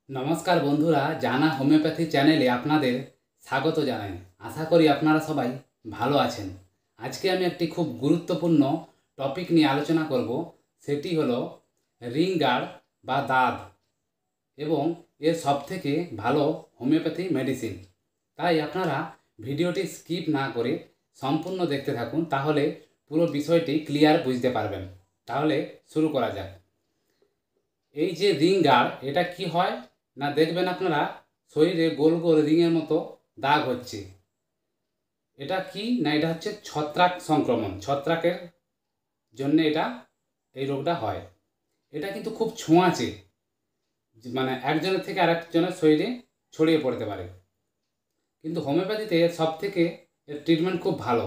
নমস্কার বন্ধুরা, জানা হোমিওপ্যাথি চ্যানেলে আপনাদের স্বাগত জানাই। আশা করি আপনারা সবাই ভালো আছেন। আজকে আমি একটি খুব গুরুত্বপূর্ণ টপিক নিয়ে আলোচনা করব। সেটি হলো রিং গার্ড বা দাঁত এবং এর সবথেকে ভালো হোমিওপ্যাথি মেডিসিন। তাই আপনারা ভিডিওটি স্কিপ না করে সম্পূর্ণ দেখতে থাকুন, তাহলে পুরো বিষয়টি ক্লিয়ার বুঝতে পারবেন। তাহলে শুরু করা যাক। এই যে রিং গার্ড, এটা কি হয় না, দেখবেন আপনারা শরীরে গোল গোল রিংয়ের মতো দাগ হচ্ছে। এটা কি না, এটা হচ্ছে ছত্রাক সংক্রমণ। ছত্রাকের জন্য এই রোগটা হয়। এটা কিন্তু খুব ছোঁয়াচে, মানে একজনের থেকে আরেকজনের শরীরে ছড়িয়ে পড়তে পারে। কিন্তু হোমিওপ্যাথিতে সব থেকে এর ট্রিটমেন্ট খুব ভালো।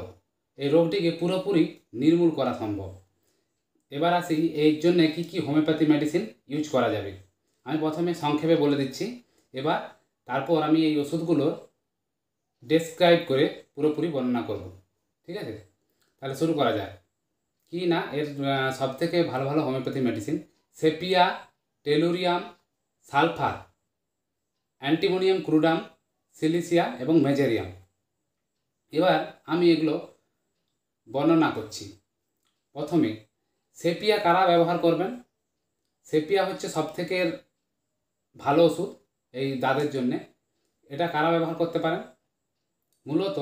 এই রোগটিকে পুরোপুরি নির্মূল করা সম্ভব। এবার আসি এর জন্য কি কি হোমিওপ্যাথি মেডিসিন ইউজ করা যাবে। আমি প্রথমে সংক্ষেপে বলে দিচ্ছি, তারপর আমি এই ওষুধগুলো ডেসক্রাইব করে পুরোপুরি বর্ণনা করব। ঠিক আছে, তাহলে শুরু করা যাক। কি না, এর সবথেকে ভালো ভালো homeopathy medicine: sepia, tellurium, sulphur, antimonium crudum, silicea এবং মেজেরিয়াম। এবার আমি এগুলো বর্ণনা করছি। প্রথমে সেপিয়া কারা ব্যবহার করবেন? সেপিয়া হচ্ছে সবথেকে ভালো ওষুধ এই দাঁতের জন্যে। এটা কারা ব্যবহার করতে পারেন? মূলত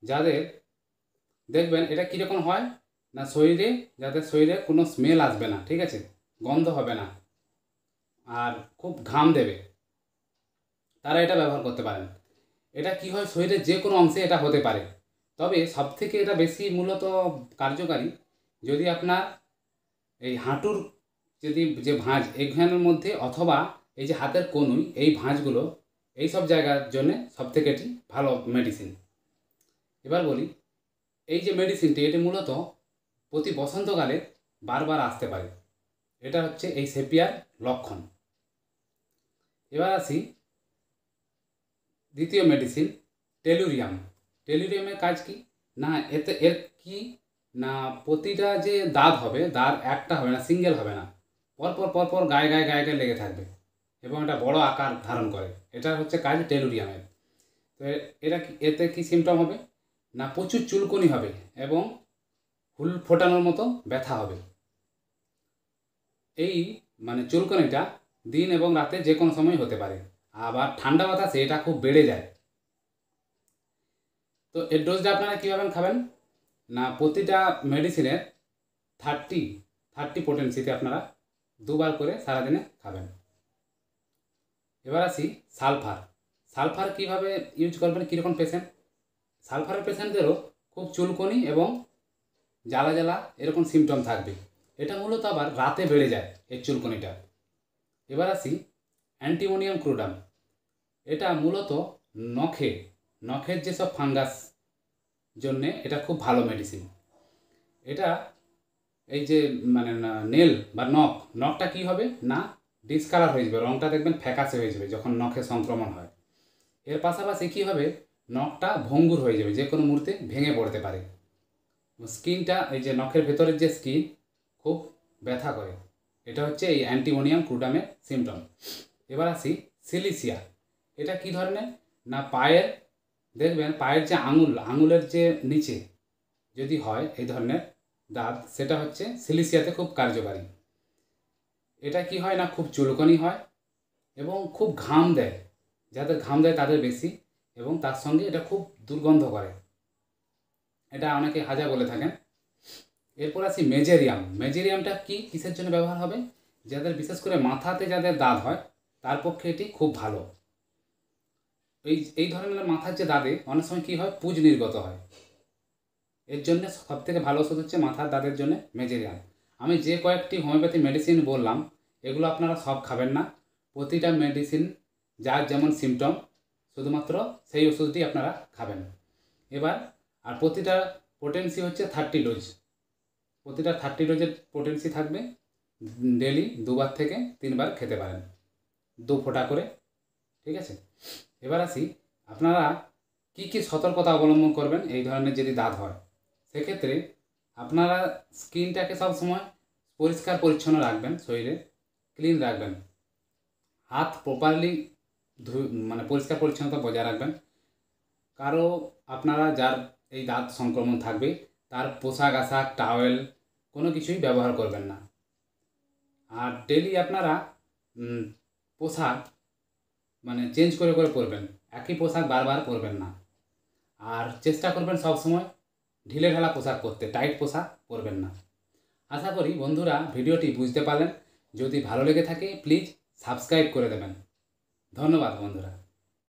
যাদের দেখবেন এটা কীরকম হয় না, যাদের শরীরে কোনো স্মেল আসবে না, ঠিক আছে, গন্ধ হবে না আর খুব ঘাম দেবে, তারা এটা ব্যবহার করতে পারেন। এটা কি হয়, শরীরের যে কোনো অংশে এটা হতে পারে, তবে সবথেকে এটা বেশি মূলত কার্যকারী যদি আপনার এই হাঁটুর যে ভাঁজ এখানের মধ্যে, অথবা এই যে হাতের কনুই, এই ভাঁজগুলো, এই সব জায়গার জন্য সবথেকে এটি ভালো মেডিসিন। এবার বলি, এই যে মেডিসিনটি, এটি মূলত প্রতি বসন্তকালে বারবার আসতে পারে। এটা হচ্ছে এই সেপিয়ার লক্ষণ। এবার আসি দ্বিতীয় মেডিসিন, টেলুরিয়াম। টেলুরিয়ামের কাজ কি না, এর কি না, প্রতিটা যে দাঁত হবে, দাঁত একটা হবে না, সিঙ্গেল হবে না, পরপর পরপর গায়ে গায়ে গায়ে গায়ে লেগে থাকবে এবং এটা বড় আকার ধারণ করে। এটা হচ্ছে কাজ টেলুরিয়ামের। তো এতে কি সিমটম হবে না, প্রচুর চুলকুনি হবে এবং হুল ফোটানোর মতো ব্যথা হবে। এই মানে চুলকুনিটা দিন এবং রাতে যে কোনো সময় হতে পারে। আবার ঠান্ডা বাতাসে এটা খুব বেড়ে যায়। তো এর ডোজটা আপনারা কীভাবে খাবেন না, প্রতিটা মেডিসিনের 30 পোটেন্সিতে আপনারা 2বার করে সারাদিনে খাবেন। এবার আসি সালফার। সালফার কীভাবে ইউজ করবেন, কীরকম পেশেন্ট? সালফারের পেশেন্টদেরও খুব চুলকুনি এবং জ্বালা জ্বালা এরকম সিমটম থাকবে। এটা মূলত আবার রাতে বেড়ে যায় এই চুলকুনিটা। এবার আসি অ্যান্টিমোনিয়াম ক্রুডাম। এটা মূলত নখের যেসব ফাঙ্গাস জন্যে এটা খুব ভালো মেডিসিন। এটা এই যে মানে নেল বা নখটা কি হবে না, ডিসকালার হয়ে যাবে, রঙটা দেখবেন ফ্যাকাশে হয়ে যাবে যখন নখে সংক্রমণ হয়। এর পাশাপাশি কী হবে, নখটা ভঙ্গুর হয়ে যাবে, যে কোনো মুহূর্তে ভেঙে পড়তে পারে। স্কিনটা, এই যে নখের ভেতরের যে স্কিন খুব ব্যথা করে। এটা হচ্ছে এই অ্যান্টিমোনিয়াম ক্রুডামের সিমটম। এবার আসি সিলিসিয়া। এটা কি ধরনের না, দেখবেন পায়ের যে আঙুলের যে নিচে যদি হয় এই ধরনের দাঁত, সেটা হচ্ছে সিলিসিয়াতে খুব কার্যকারী। এটা কি হয় না, খুব চুলকানি হয় এবং খুব ঘাম দেয়। যাদের ঘাম দেয় তাদের বেশি, এবং তার সঙ্গে এটা খুব দুর্গন্ধ করে। এটা অনেকে হাজা বলে থাকেন। এরপর আসি মেজেরিয়ামটা কিসের জন্য ব্যবহার হবে? যাদের বিশেষ করে মাথাতে যাদের দাঁত হয় তার পক্ষে এটি খুব ভালো। এই ধরনের মাথার যে দাঁতে অনেক সময় কী হয়, পুঁজ নির্গত হয়। এর জন্য সবথেকে ভালো ওষুধ হচ্ছে মাথার দাঁতের জন্য মেজেরিয়াম। আমি যে কয়েকটি হোমিওপ্যাথি মেডিসিন বললাম, এগুলো আপনারা সব খাবেন না। প্রতিটা মেডিসিন যার যেমন সিমটম, শুধুমাত্র সেই ওষুধটি আপনারা খাবেন। এবার আর প্রতিটা পোটেন্সি হচ্ছে 30 ডোজ। প্রতিটা 30 ডোজের পোটেন্সি থাকবে। ডেলি 2বার থেকে 3বার খেতে পারেন, 2 ফোঁটা করে। ঠিক আছে, এবার আসি আপনারা কি কি সতর্কতা অবলম্বন করবেন এই ধরনের যদি দাঁত হয়। সেক্ষেত্রে আপনারা স্কিনটাকে সবসময় পরিষ্কার পরিচ্ছন্ন রাখবেন, শরীরে ক্লিন রাখবেন। হাত প্রপারলি মানে পরিষ্কার পরিচ্ছন্নতা বজায় রাখবেন। কারো আপনারা যার এই দাঁত সংক্রমণ থাকবে তার পোশাক আশাক টাওয়েল কোনো কিছুই ব্যবহার করবেন না। আর ডেলি আপনারা পোশাক মানে চেঞ্জ করে করে পরবেন, একই পোশাক বারবার পরবেন না। আর চেষ্টা করবেন সবসময় ঢিলেঢালা পোশাক পরতে, টাইট পোশাক পরবেন না। আশা করি বন্ধুরা ভিডিওটি বুঝতে পারলেন। যদি ভালো লেগে থাকে প্লিজ সাবস্ক্রাইব করে দেবেন। ধন্যবাদ বন্ধুরা।